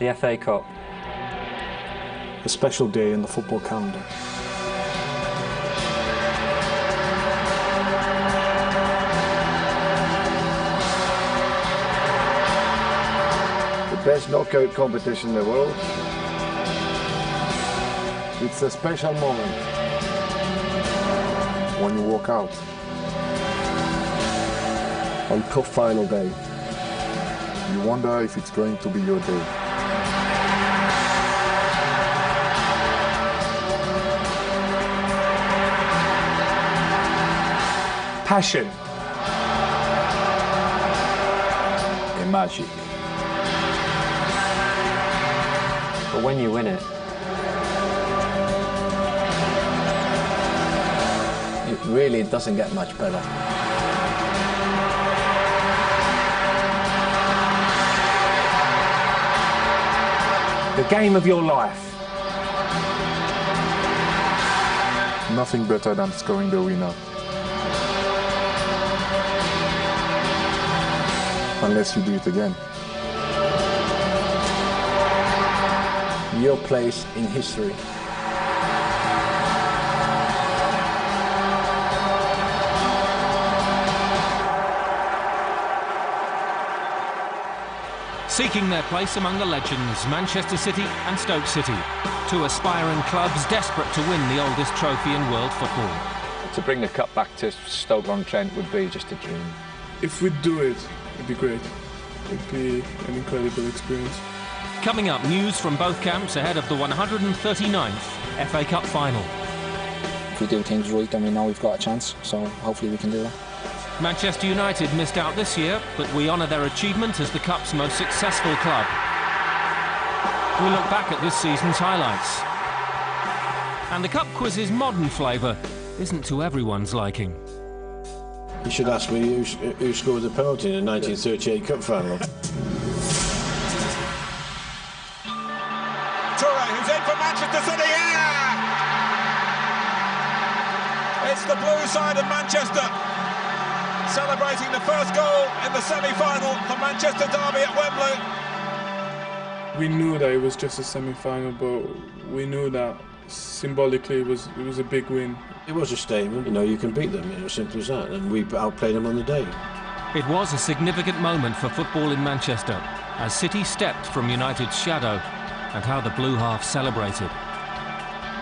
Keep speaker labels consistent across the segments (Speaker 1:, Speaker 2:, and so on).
Speaker 1: The FA Cup.
Speaker 2: A special day in the football calendar.
Speaker 3: The best knockout competition in the world. It's a special moment
Speaker 2: When you walk out.
Speaker 3: on cup final day.
Speaker 4: You wonder if it's going to be your day.
Speaker 2: Passion.
Speaker 4: A magic.
Speaker 1: But when you win it,
Speaker 5: It really doesn't get much better.
Speaker 2: The game of your life.
Speaker 4: Nothing better than scoring the winner. Unless you do it again.
Speaker 5: Your place in history.
Speaker 6: Seeking their place among the legends, Manchester City and Stoke City, two aspiring clubs desperate to win the oldest trophy in world football.
Speaker 7: To bring the cup back to Stoke-on-Trent would be just a dream.
Speaker 8: If we do it, it'd be great. It'd be an incredible experience.
Speaker 6: Coming up, news from both camps ahead of the 139th FA Cup final.
Speaker 9: If we do things right, then we know we've got a chance, so hopefully we can do that.
Speaker 6: Manchester United missed out this year, but we honour their achievement as the Cup's most successful club. We look back at this season's highlights. And the Cup quiz's modern flavour isn't to everyone's liking.
Speaker 10: You should ask me who scored the penalty in the 1938 Cup final.
Speaker 11: Toure, who's in for Manchester City, yeah! It's the blue side of Manchester, celebrating the first goal in the semi-final for Manchester Derby at Wembley.
Speaker 8: We knew that it was just a semi-final, but we knew that symbolically it was a big win.
Speaker 10: It was a statement, you can beat them, simple as that, and we outplayed them on the day.
Speaker 6: It was a significant moment for football in Manchester, as City stepped from United's shadow, and how the blue half celebrated.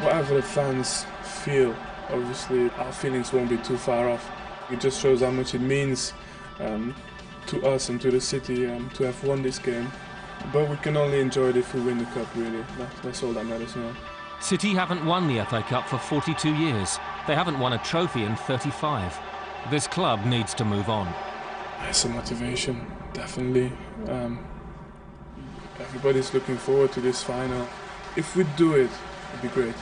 Speaker 8: Whatever the fans feel, obviously our feelings won't be too far off. It just shows how much it means to us and to the city to have won this game. But we can only enjoy it if we win the cup, really. That's all that matters now.
Speaker 6: City haven't won the FA Cup for 42 years. They haven't won a trophy in 35. This club needs to move on.
Speaker 8: It's a motivation, definitely. Everybody's looking forward to this final. If we do it, it'd be great.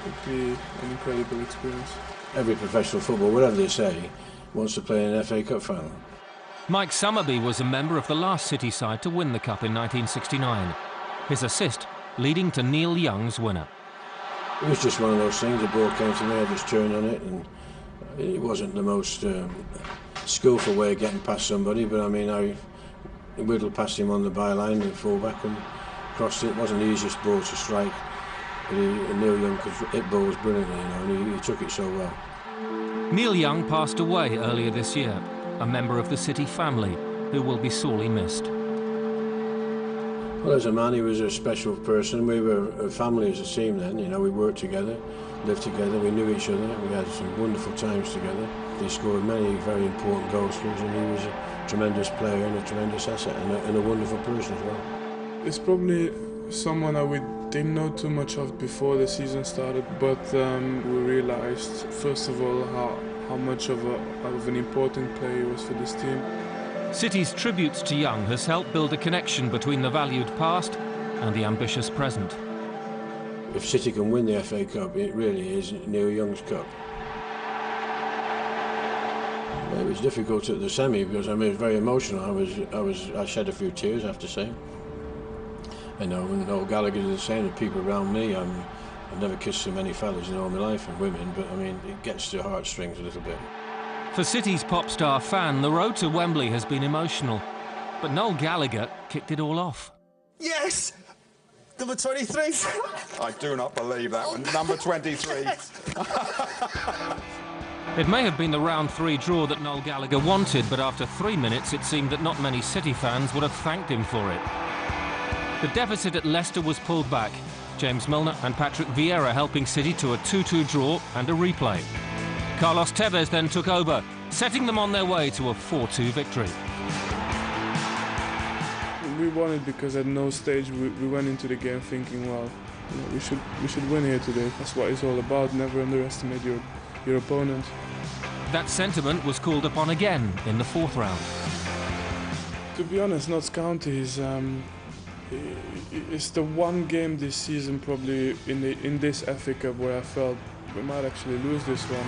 Speaker 8: It'd be an incredible experience.
Speaker 10: Every professional football, whatever they say, wants to play in an FA Cup final.
Speaker 6: Mike Summerby was a member of the last City side to win the Cup in 1969. His assist leading to Neil Young's winner.
Speaker 10: It was just one of those things, the ball came to me, I just turned on it, and it wasn't the most skillful way of getting past somebody, but I whittled past him on the byline, the full-back, and crossed it. It wasn't the easiest ball to strike, but Neil Young could hit balls brilliantly, and he took it so well.
Speaker 6: Neil Young passed away earlier this year, a member of the City family who will be sorely missed.
Speaker 10: Well, as a man, he was a special person. We were a family as a team then, we worked together, lived together, we knew each other, we had some wonderful times together. He scored many very important goals for us, and he was a tremendous player and a tremendous asset, and a wonderful person as well.
Speaker 8: It's probably someone that we didn't know too much of before the season started, but we realised, first of all, how much of an important player he was for this team.
Speaker 6: City's tributes to Young has helped build a connection between the valued past and the ambitious present.
Speaker 10: If City can win the FA Cup, it really is Neil Young's cup. It was difficult at the semi because it was very emotional. I shed a few tears, I have to say. And Noel Gallagher did the same. The people around me, I've never kissed so many fellas in all my life, and women, but it gets to your heartstrings a little bit.
Speaker 6: For City's pop star fan, the road to Wembley has been emotional, but Noel Gallagher kicked it all off.
Speaker 11: Yes!
Speaker 2: Number 23.
Speaker 11: I do not believe that one. Number 23.
Speaker 6: It may have been the round 3 draw that Noel Gallagher wanted, but after 3 minutes it seemed that not many City fans would have thanked him for it. The deficit at Leicester was pulled back. James Milner and Patrick Vieira helping City to a 2-2 draw and a replay. Carlos Tevez then took over, setting them on their way to a 4-2 victory.
Speaker 8: We won it because at no stage we went into the game thinking, well, you know, we should win here today. That's what it's all about. Never underestimate your opponent.
Speaker 6: That sentiment was called upon again in the 4th round.
Speaker 8: To be honest, Notts County is it's the one game this season probably in this FA Cup where I felt we might actually lose this one.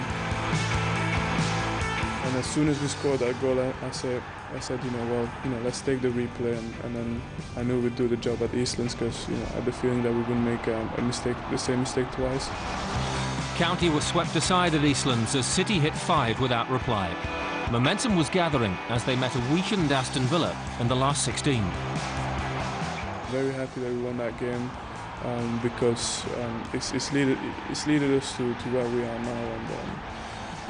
Speaker 8: And as soon as we scored that goal, I said, let's take the replay, and then I knew we'd do the job at Eastlands because I had the feeling that we wouldn't make the same mistake twice.
Speaker 6: County was swept aside at Eastlands as City hit 5 without reply. Momentum was gathering as they met a weakened Aston Villa in the last 16.
Speaker 8: Very happy that we won that game because it's leaded us to where we are now,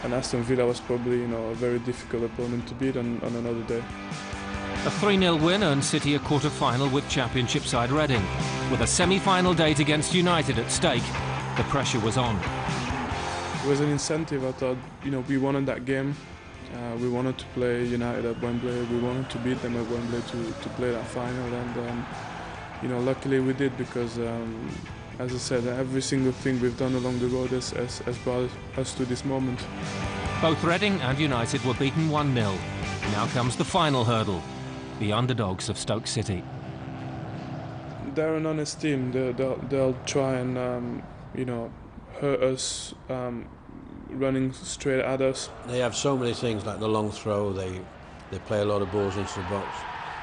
Speaker 8: and Aston Villa was probably a very difficult opponent to beat on another day.
Speaker 6: A 3-0 win earned City a quarter-final with Championship side Reading. With a semi-final date against United at stake, the pressure was on.
Speaker 8: It was an incentive. I thought, we wanted that game. We wanted to play United at Wembley. We wanted to beat them at Wembley to play that final, and luckily we did because, as I said, every single thing we've done along the road has brought us to this moment.
Speaker 6: Both Reading and United were beaten 1-0. Now comes the final hurdle, the underdogs of Stoke City.
Speaker 8: They're an honest team. They'll try and hurt us, running straight at us.
Speaker 10: They have so many things like the long throw. They play a lot of balls into the box.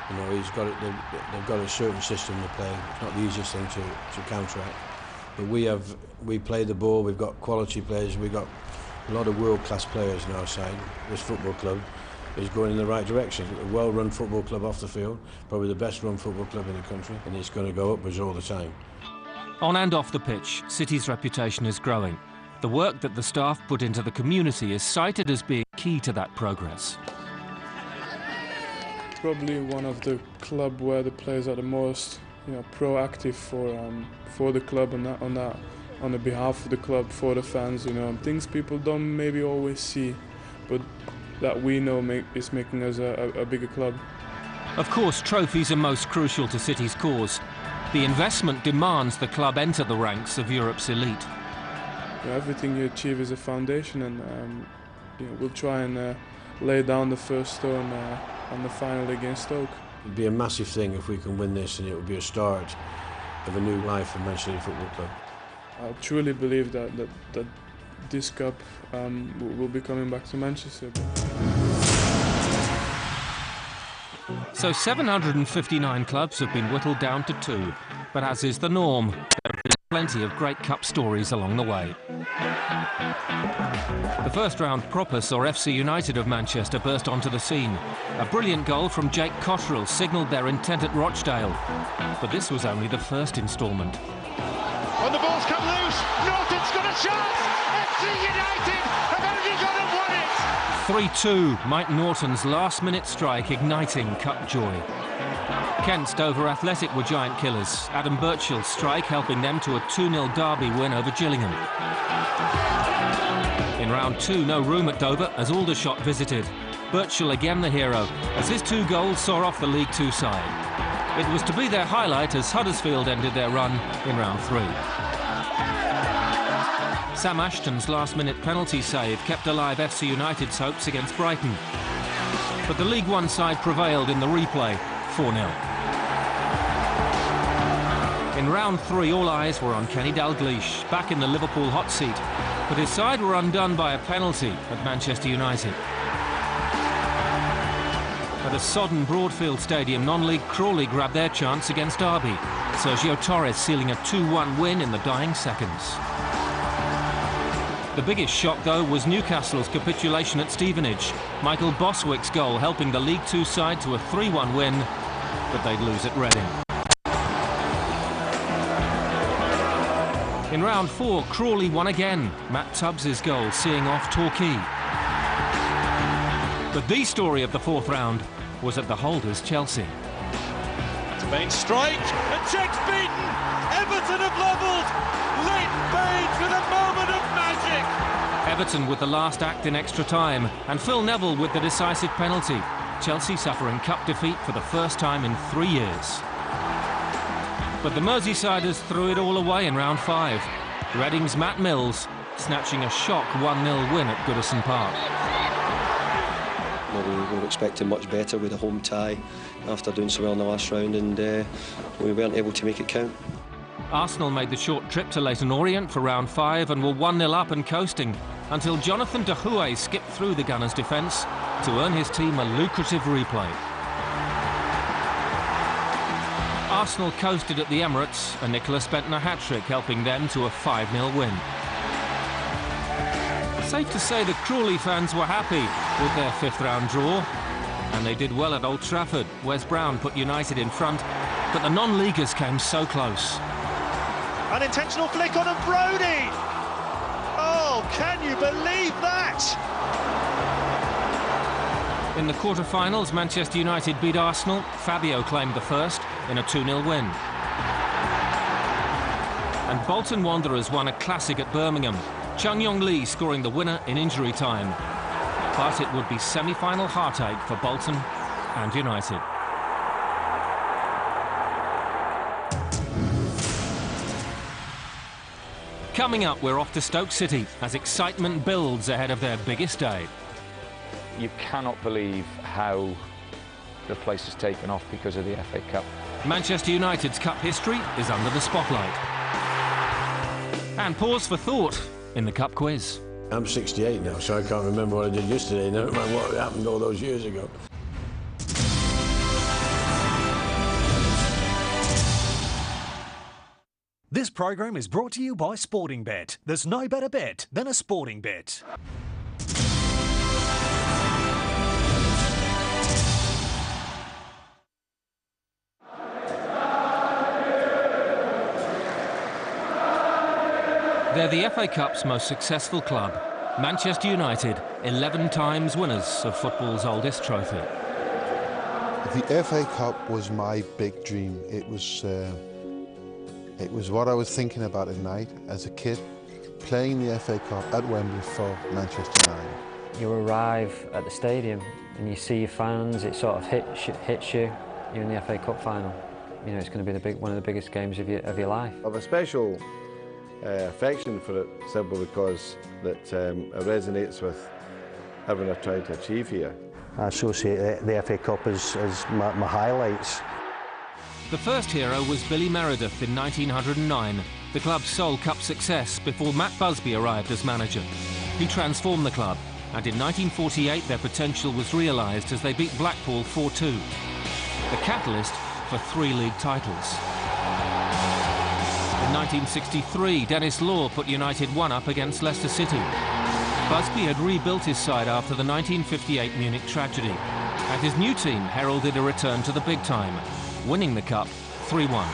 Speaker 10: They've got a certain system to play. It's not the easiest thing to counteract. But we play the ball. We've got quality players. We've got a lot of world-class players in our side. This football club is going in the right direction. A well-run football club off the field, probably the best-run football club in the country, and it's going to go upwards all the time.
Speaker 6: On and off the pitch, City's reputation is growing. The work that the staff put into the community is cited as being key to that progress.
Speaker 8: Probably one of the club where the players are the most, proactive for the club on the behalf of the club, for the fans. Things people don't maybe always see, but that we know is making us a bigger club.
Speaker 6: Of course, trophies are most crucial to City's cause. The investment demands the club enter the ranks of Europe's elite.
Speaker 8: Everything you achieve is a foundation, and we'll try and lay down the first stone on the final against Stoke.
Speaker 10: It'd be a massive thing if we can win this, and it would be a start of a new life for Manchester City Football Club.
Speaker 8: I truly believe that this cup will be coming back to Manchester.
Speaker 6: So 759 clubs have been whittled down to 2, but as is the norm, there have been plenty of great cup stories along the way. The first round proper saw FC United of Manchester burst onto the scene. A brilliant goal from Jake Cotterill signalled their intent at Rochdale. But this was only the first instalment.
Speaker 11: When the ball's come loose, Norton's got a shot! FC United have only got and won it!
Speaker 6: 3-2, Mike Norton's last-minute strike igniting cup joy. Kent's Dover Athletic were giant killers. Adam Birchall's strike helping them to a 2-0 derby win over Gillingham. In round 2, no room at Dover as Aldershot visited. Birchall again the hero, as his 2 goals saw off the League 2 side. It was to be their highlight as Huddersfield ended their run in round 3. Sam Ashton's last-minute penalty save kept alive FC United's hopes against Brighton. But the League 1 side prevailed in the replay, 4-0. In round 3, all eyes were on Kenny Dalglish, back in the Liverpool hot seat. But his side were undone by a penalty at Manchester United. At a sodden Broadfield Stadium, non-league Crawley grabbed their chance against Derby. Sergio Torres sealing a 2-1 win in the dying seconds. The biggest shock, though, was Newcastle's capitulation at Stevenage. Michael Boswick's goal helping the League 2 side to a 3-1 win, but they'd lose at Reading. In round 4, Crawley won again. Matt Tubbs' goal seeing off Torquay. But the story of the 4th round was at the holders Chelsea.
Speaker 11: Baines strike, and Czech's beaten. Everton have levelled. Late Baines with a moment of magic.
Speaker 6: Everton with the last act in extra time, and Phil Neville with the decisive penalty. Chelsea suffering cup defeat for the first time in 3 years. But the Merseysiders threw it all away in round 5. Reading's Matt Mills snatching a shock 1-0 win at Goodison Park.
Speaker 12: We were expecting much better with a home tie after doing so well in the last round, and we weren't able to make it count.
Speaker 6: Arsenal made the short trip to Leyton Orient for round 5 and were 1-0 up and coasting until Jonathan De Huey skipped through the Gunners' defence to earn his team a lucrative replay. Arsenal coasted at the Emirates, and Nicholas Bentner hat-trick helping them to a 5-0 win. Safe to say the Crawley fans were happy with their 5th round draw, and they did well at Old Trafford. Wes Brown put United in front, but the non-leaguers came so close.
Speaker 11: Unintentional flick on a Brody. Oh, can you believe that?
Speaker 6: In the quarter-finals, Manchester United beat Arsenal. Fabio claimed the first in a 2-0 win. And Bolton Wanderers won a classic at Birmingham. Chung Yong Lee scoring the winner in injury time. But it would be semi-final heartache for Bolton and United. Coming up, we're off to Stoke City as excitement builds ahead of their biggest day.
Speaker 7: You cannot believe how the place has taken off because of the FA Cup.
Speaker 6: Manchester United's cup history is under the spotlight. And pause for thought in the cup quiz.
Speaker 10: I'm 68 now, so I can't remember what I did yesterday, never mind what happened all those years ago.
Speaker 13: This program is brought to you by Sporting Bet. There's no better bet than a sporting bet.
Speaker 6: They're the FA Cup's most successful club. Manchester United, 11 times winners of football's oldest trophy.
Speaker 14: The FA Cup was my big dream. It was what I was thinking about at night as a kid, playing the FA Cup at Wembley for Manchester United.
Speaker 1: You arrive at the stadium and you see your fans, it sort of hits you. You're in the FA Cup final. You know, it's going to be one of the biggest games of your life.
Speaker 3: I have a special affection for it simply because it resonates with everything I've tried to achieve here.
Speaker 15: I associate the FA Cup as my highlights.
Speaker 6: The first hero was Billy Meredith in 1909, the club's sole cup success before Matt Busby arrived as manager. He transformed the club, and in 1948 their potential was realised as they beat Blackpool 4-2, the catalyst for 3 league titles. In 1963, Dennis Law put United 1-up against Leicester City. Busby had rebuilt his side after the 1958 Munich tragedy, and his new team heralded a return to the big time, winning the cup 3-1.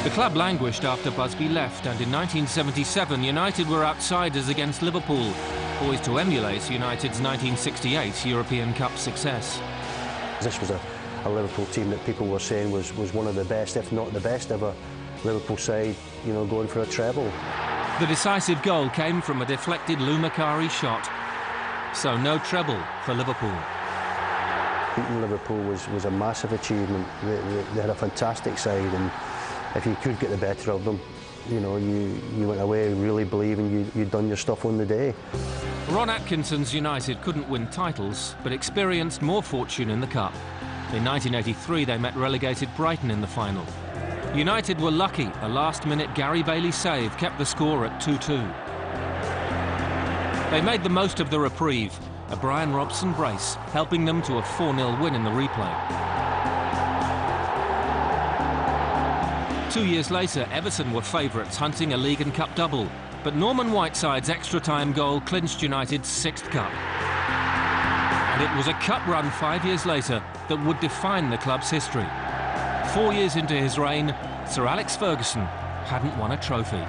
Speaker 6: The club languished after Busby left, and in 1977 United were outsiders against Liverpool, poised to emulate United's 1968 European Cup success.
Speaker 15: This was a Liverpool team that people were saying was one of the best, if not the best ever Liverpool side, you know, going for a treble.
Speaker 6: The decisive goal came from a deflected Lou Macari shot. So no treble for Liverpool.
Speaker 15: Beating Liverpool was a massive achievement. They had a fantastic side, and if you could get the better of them, you know, you went away really believing you'd done your stuff on the day.
Speaker 6: Ron Atkinson's United couldn't win titles, but experienced more fortune in the cup. In 1983, they met relegated Brighton in the final. United were lucky. A last-minute Gary Bailey save kept the score at 2-2. They made the most of the reprieve, a Brian Robson brace, helping them to a 4-0 win in the replay. 2 years later, Everton were favourites, hunting a League and Cup double, but Norman Whiteside's extra-time goal clinched United's 6th cup. And it was a cup run 5 years later that would define the club's history. 4 years into his reign, Sir Alex Ferguson hadn't won a trophy.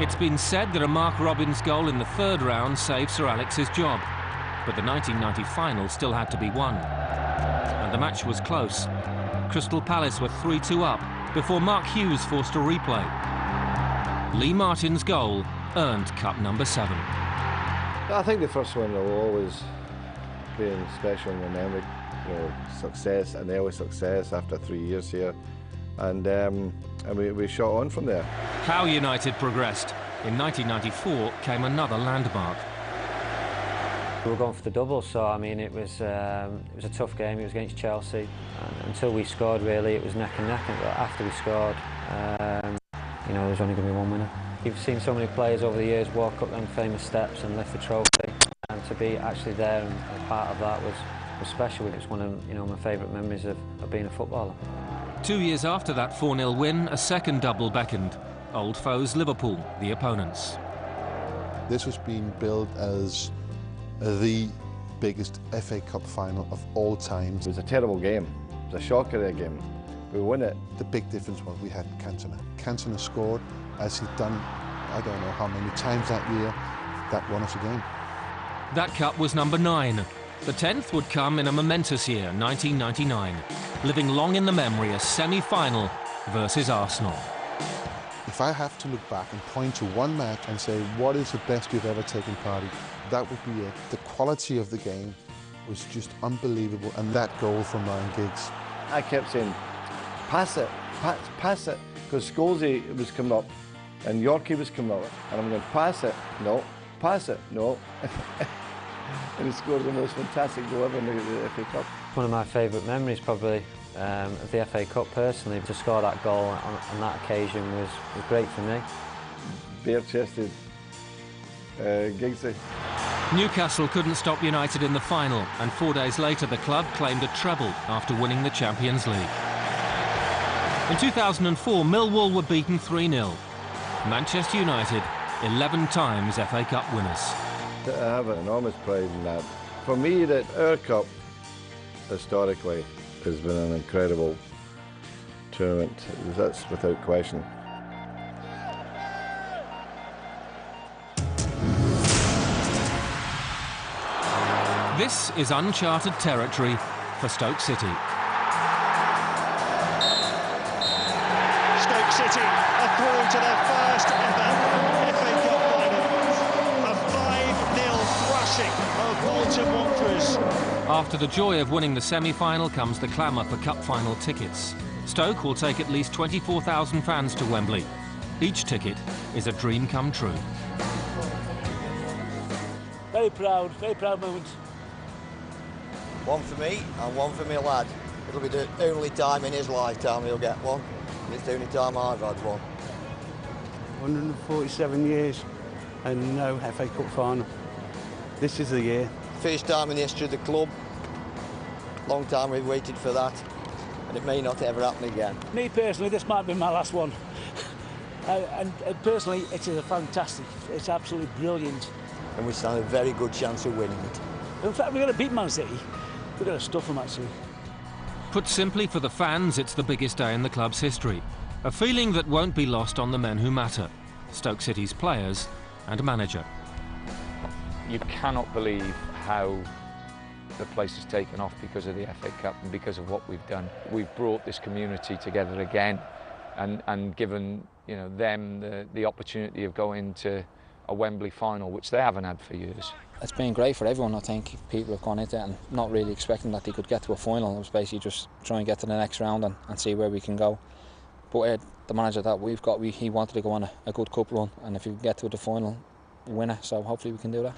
Speaker 6: It's been said that a Mark Robins goal in the third round saved Sir Alex's job, but the 1990 final still had to be won. And the match was close. Crystal Palace were 3-2 up before Mark Hughes forced a replay. Lee Martin's goal earned cup number 7.
Speaker 3: I think the first one will always be special in the memory. You know, success, an early success after 3 years here, and we shot on from there.
Speaker 6: How United progressed. In 1994 came another landmark.
Speaker 1: We were going for the double, so I mean it was a tough game. It was against Chelsea, and until we scored, really, it was neck and neck. But after we scored, you know, there's only going to be one winner. You've seen so many players over the years walk up them famous steps and lift the trophy, and to be actually there and a part of that was special. It was one of, you know, my favourite memories of being a footballer.
Speaker 6: 2 years after that 4-0 win, a second double beckoned. Old foes Liverpool, the opponents.
Speaker 14: This was being billed as the biggest FA Cup final of all time.
Speaker 3: It was a terrible game. It was a shocker of a game. We won it.
Speaker 14: The big difference was we had Cantona. Cantona scored, as he'd done, I don't know how many times that year. That won us a game.
Speaker 6: That cup was number 9. The 10th would come in a momentous year, 1999, living long in the memory, a semi-final versus Arsenal.
Speaker 14: If I have to look back and point to one match and say, what is the best you've ever taken part in, that would be it. The quality of the game was just unbelievable, and that goal from Ryan Giggs.
Speaker 3: I kept saying, pass it, pass it, because Scholesy was coming up and Yorkie was coming up, and I'm going, pass it, no, pass it, no. And he scored the most fantastic goal ever in the FA Cup.
Speaker 1: One of my favourite memories, probably, of the FA Cup personally. To score that goal on that occasion was great for me.
Speaker 3: Bare-chested Giggsy.
Speaker 6: Newcastle couldn't stop United in the final, and 4 days later the club claimed a treble after winning the Champions League. In 2004, Millwall were beaten 3-0. Manchester United, 11 times FA Cup winners.
Speaker 3: I have an enormous pride in that. For me, that our cup, historically, has been an incredible tournament. That's without question.
Speaker 6: This is uncharted territory for Stoke City.
Speaker 11: Stoke City are through to their first ever FA Cup final. A 5-0 thrashing of Bolton Wanderers.
Speaker 6: After the joy of winning the semi-final comes the clamour for cup final tickets. Stoke will take at least 24,000 fans to Wembley. Each ticket is a dream come true.
Speaker 16: Very proud moment.
Speaker 17: One for me and one for my lad. It'll be the only time in his lifetime he'll get one. It's the only time I've had one.
Speaker 18: 147 years and no FA Cup final. This is the year.
Speaker 17: First time in the history of the club. Long time we've waited for that, and it may not ever happen again.
Speaker 16: Me personally, this might be my last one. and personally, it is a fantastic, it's absolutely brilliant.
Speaker 17: And we stand a very good chance of winning it.
Speaker 16: In fact, we're going to beat Man City. We're going to stuff them, actually.
Speaker 6: Put simply, for the fans, it's the biggest day in the club's history. A feeling that won't be lost on the men who matter. Stoke City's players and manager.
Speaker 7: You cannot believe how the place has taken off because of the FA Cup and because of what we've done. We've brought this community together again and given, you know, them the opportunity of going to a Wembley final, which they haven't had for years.
Speaker 9: It's been great for everyone. I think people have gone into it and not really expecting that they could get to a final. It was basically just try and get to the next round and see where we can go. But the manager that we've got, he wanted to go on a good cup run, and if you get to the final, winner. So hopefully we can do that.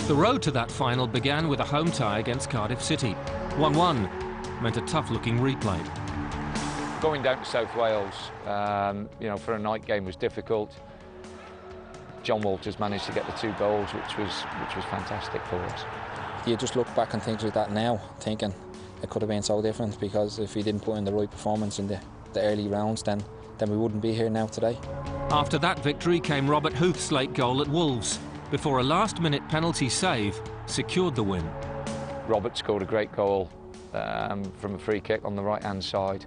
Speaker 6: The road to that final began with a home tie against Cardiff City. 1-1 meant a tough-looking replay.
Speaker 7: Going down to South Wales, you know, for a night game was difficult. John Walters managed to get the 2 goals, which was fantastic for us.
Speaker 9: You just look back on things like that now, thinking it could have been so different, because if he didn't put in the right performance in the early rounds, then we wouldn't be here now today.
Speaker 6: After that victory came Robert Huth's late goal at Wolves, before a last-minute penalty save secured the win.
Speaker 7: Robert scored a great goal from a free kick on the right-hand side.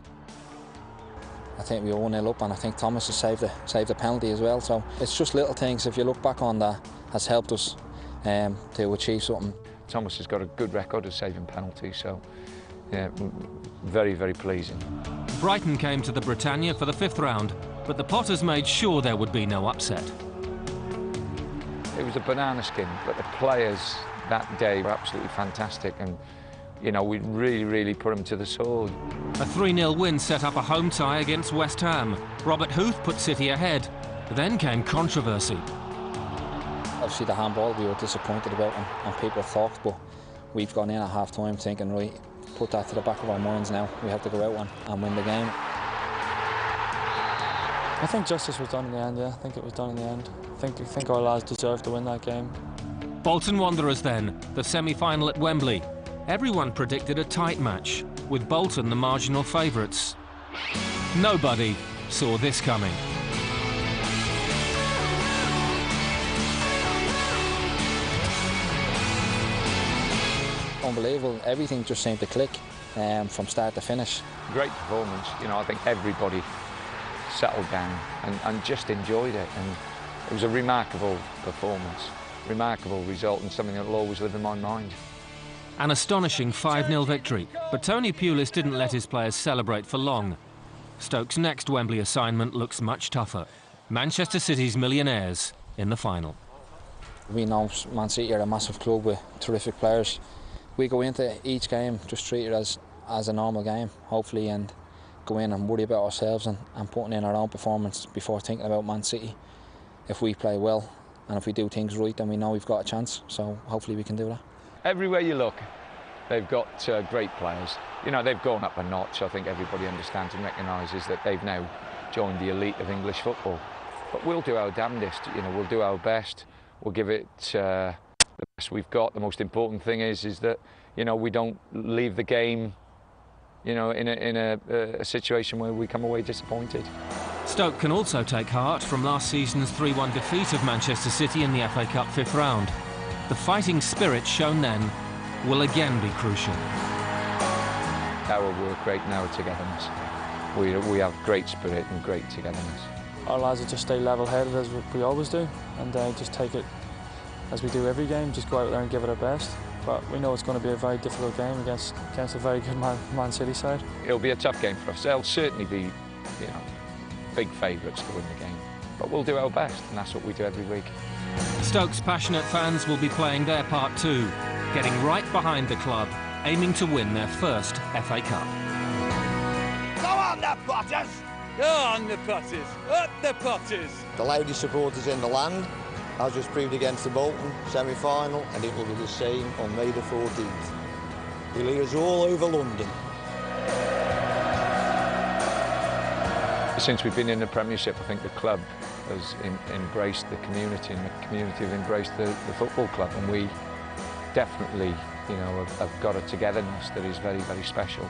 Speaker 9: I think we were 1-0 up, and I think Thomas has saved the penalty as well. So it's just little things, if you look back on that, has helped us to achieve something.
Speaker 7: Thomas has got a good record of saving penalties, so yeah, very, very pleasing.
Speaker 6: Brighton came to the Britannia for the 5th round, but the Potters made sure there would be no upset.
Speaker 7: It was a banana skin, but the players that day were absolutely fantastic, and you know, we really put them to the sword.
Speaker 6: A 3-0 win set up a home tie against West Ham. Robert Huth put City ahead. Then came controversy.
Speaker 9: Obviously the handball we were disappointed about, and people thought, but we've gone in at half-time thinking, right, put that to the back of our minds now. We have to go out and win the game.
Speaker 19: I think justice was done in the end, yeah. I think it was done in the end. I think our lads deserved to win that game.
Speaker 6: Bolton Wanderers then, the semi-final at Wembley. Everyone predicted a tight match, with Bolton the marginal favourites. Nobody saw this coming.
Speaker 9: Unbelievable, everything just seemed to click from start to finish.
Speaker 7: Great performance, you know, I think everybody settled down and just enjoyed it, and it was a remarkable performance, remarkable result, and something that will always live in my mind.
Speaker 6: An astonishing 5-0 victory, but Tony Pulis didn't let his players celebrate for long. Stoke's next Wembley assignment looks much tougher. Manchester City's millionaires in the final.
Speaker 9: We know Man City are a massive club with terrific players. We go into each game just treat it as a normal game, hopefully, and go in and worry about ourselves and putting in our own performance before thinking about Man City. If we play well and if we do things right, then we know we've got a chance, so hopefully we can do that.
Speaker 7: Everywhere you look, they've got great players. You know, they've gone up a notch. I think everybody understands and recognises that they've now joined the elite of English football. But we'll do our damnedest, you know, we'll do our best. We'll give it the best we've got. The most important thing is that, you know, we don't leave the game, you know, in a situation where we come away disappointed.
Speaker 6: Stoke can also take heart from last season's 3-1 defeat of Manchester City in the FA Cup 5th round. The fighting spirit shown then will again be crucial.
Speaker 7: Our work rate and our togetherness. We have great spirit and great togetherness.
Speaker 19: Our lads will just stay level-headed as we always do, and just take it as we do every game, just go out there and give it our best. But we know it's going to be a very difficult game against a very good Man City side.
Speaker 7: It'll be a tough game for us. They'll certainly be, you know, big favourites to win the game. But we'll do our best, and that's what we do every week.
Speaker 6: Stoke's passionate fans will be playing their part too, getting right behind the club, aiming to win their first FA Cup.
Speaker 17: Go on, the Potters!
Speaker 11: Go on, the Potters! Up the Potters!
Speaker 17: The loudest supporters in the land, as was proved against the Bolton semi-final, and it will be the same on May the 14th. We'll hear us all over London.
Speaker 7: Since we've been in the Premiership, I think the club has embraced the community, and the community have embraced the football club, and we definitely, you know, have got a togetherness that is very, very special.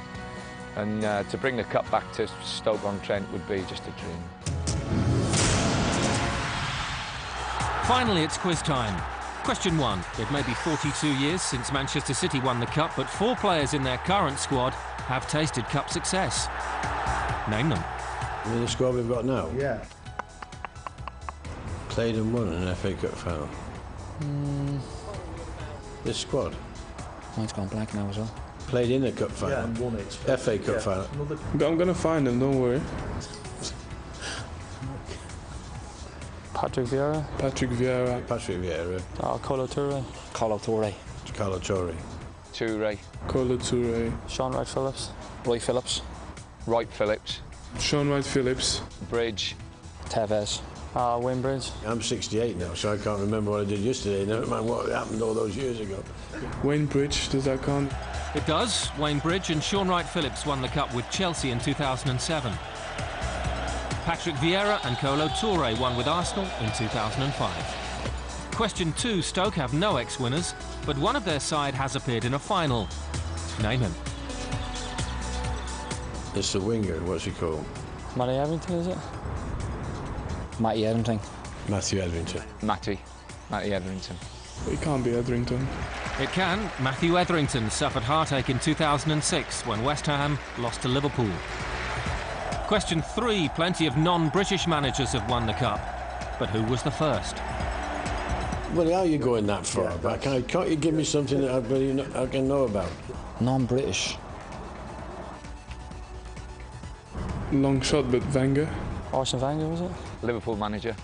Speaker 7: And to bring the cup back to Stoke-on-Trent would be just a dream.
Speaker 6: Finally, it's quiz time. Question 1. It may be 42 years since Manchester City won the cup, but 4 players in their current squad have tasted cup success. Name them.
Speaker 10: You mean the squad we've got now?
Speaker 17: Yeah.
Speaker 10: Played and won an FA Cup final. This squad?
Speaker 9: Mine's gone blank now as well.
Speaker 10: Played in a cup final.
Speaker 2: Yeah, and won it.
Speaker 10: FA Cup final.
Speaker 8: I'm going to find them, don't worry.
Speaker 19: Patrick Vieira.
Speaker 10: Patrick Vieira.
Speaker 19: Kolo Touré.
Speaker 9: Kolo Touré.
Speaker 10: Kolo Touré.
Speaker 7: Touré.
Speaker 8: Kolo Touré.
Speaker 19: Sean Wright Phillips.
Speaker 9: Roy Phillips.
Speaker 7: Wright Phillips.
Speaker 8: Sean Wright Phillips.
Speaker 7: Bridge.
Speaker 9: Tevez.
Speaker 19: Wayne Bridge.
Speaker 10: I'm 68 now, so I can't remember what I did yesterday. Never mind what happened all those years ago.
Speaker 8: Wayne Bridge, does that count?
Speaker 6: It does. Wayne Bridge and Sean Wright Phillips won the cup with Chelsea in 2007. Patrick Vieira and Kolo Touré won with Arsenal in 2005. Question 2. Stoke have no ex-winners, but one of their side has appeared in a final. Name him.
Speaker 10: It's the winger, what's he called?
Speaker 19: Matty Everington, is it?
Speaker 9: Matty Everington.
Speaker 10: Matthew Everington.
Speaker 7: Matty Everington.
Speaker 8: It can't be Etherington.
Speaker 6: It can. Matthew Etherington suffered heartache in 2006 when West Ham lost to Liverpool. Question 3. Plenty of non-British managers have won the Cup. But who was the first?
Speaker 10: Well, how are you going that far back? Can't you give me something that I can know about?
Speaker 9: Non-British.
Speaker 8: Long shot, but Wenger.
Speaker 19: Arsene Wenger, was it?
Speaker 7: Liverpool manager.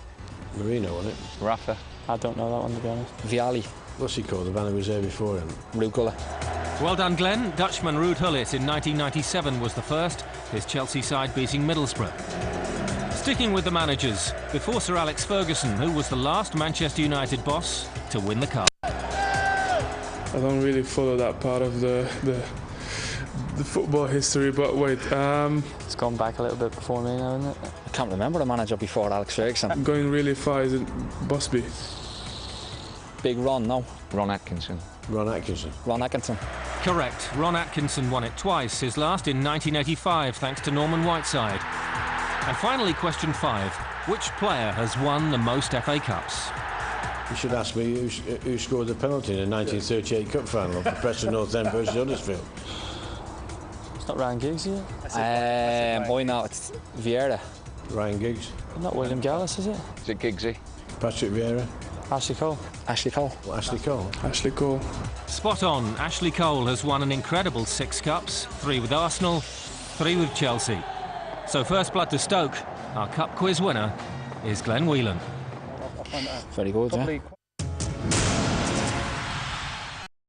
Speaker 10: Marino, wasn't it?
Speaker 7: Rafa.
Speaker 19: I don't know that one, to be honest.
Speaker 9: Vialli.
Speaker 10: What's he called? The man who was there before him?
Speaker 9: Ruud Gullit.
Speaker 6: Well done, Glenn. Dutchman Ruud Gullit in 1997 was the first, his Chelsea side beating Middlesbrough. Sticking with the managers, before Sir Alex Ferguson, who was the last Manchester United boss to win the Cup.
Speaker 8: I don't really follow that part of the football history, but wait.
Speaker 19: It's gone back a little bit before me now, isn't it?
Speaker 9: I can't remember the manager before Alex Ferguson.
Speaker 8: Going really far, is it Busby?
Speaker 9: Big Ron, no.
Speaker 7: Ron Atkinson.
Speaker 10: Ron Atkinson.
Speaker 9: Ron Atkinson.
Speaker 6: Correct. Ron Atkinson won it twice, his last in 1985 thanks to Norman Whiteside. And finally, question 5. Which player has won the most FA Cups?
Speaker 10: You should ask me who scored the penalty in the 1938 Cup final for Preston North End versus Huddersfield.
Speaker 19: It's not Ryan Giggs, is it?
Speaker 9: I know, it's Vieira.
Speaker 10: Ryan Giggs.
Speaker 19: Not William Gallas, is it?
Speaker 7: Is it Giggsy?
Speaker 10: Patrick Vieira.
Speaker 19: Ashley Cole.
Speaker 9: Ashley Cole.
Speaker 10: Well, Ashley Cole.
Speaker 8: Ashley Cole.
Speaker 6: Spot on. Ashley Cole has won an incredible 6 cups, 3 with Arsenal, 3 with Chelsea. So first blood to Stoke. Our Cup quiz winner is Glenn Whelan.
Speaker 9: Very good, yeah.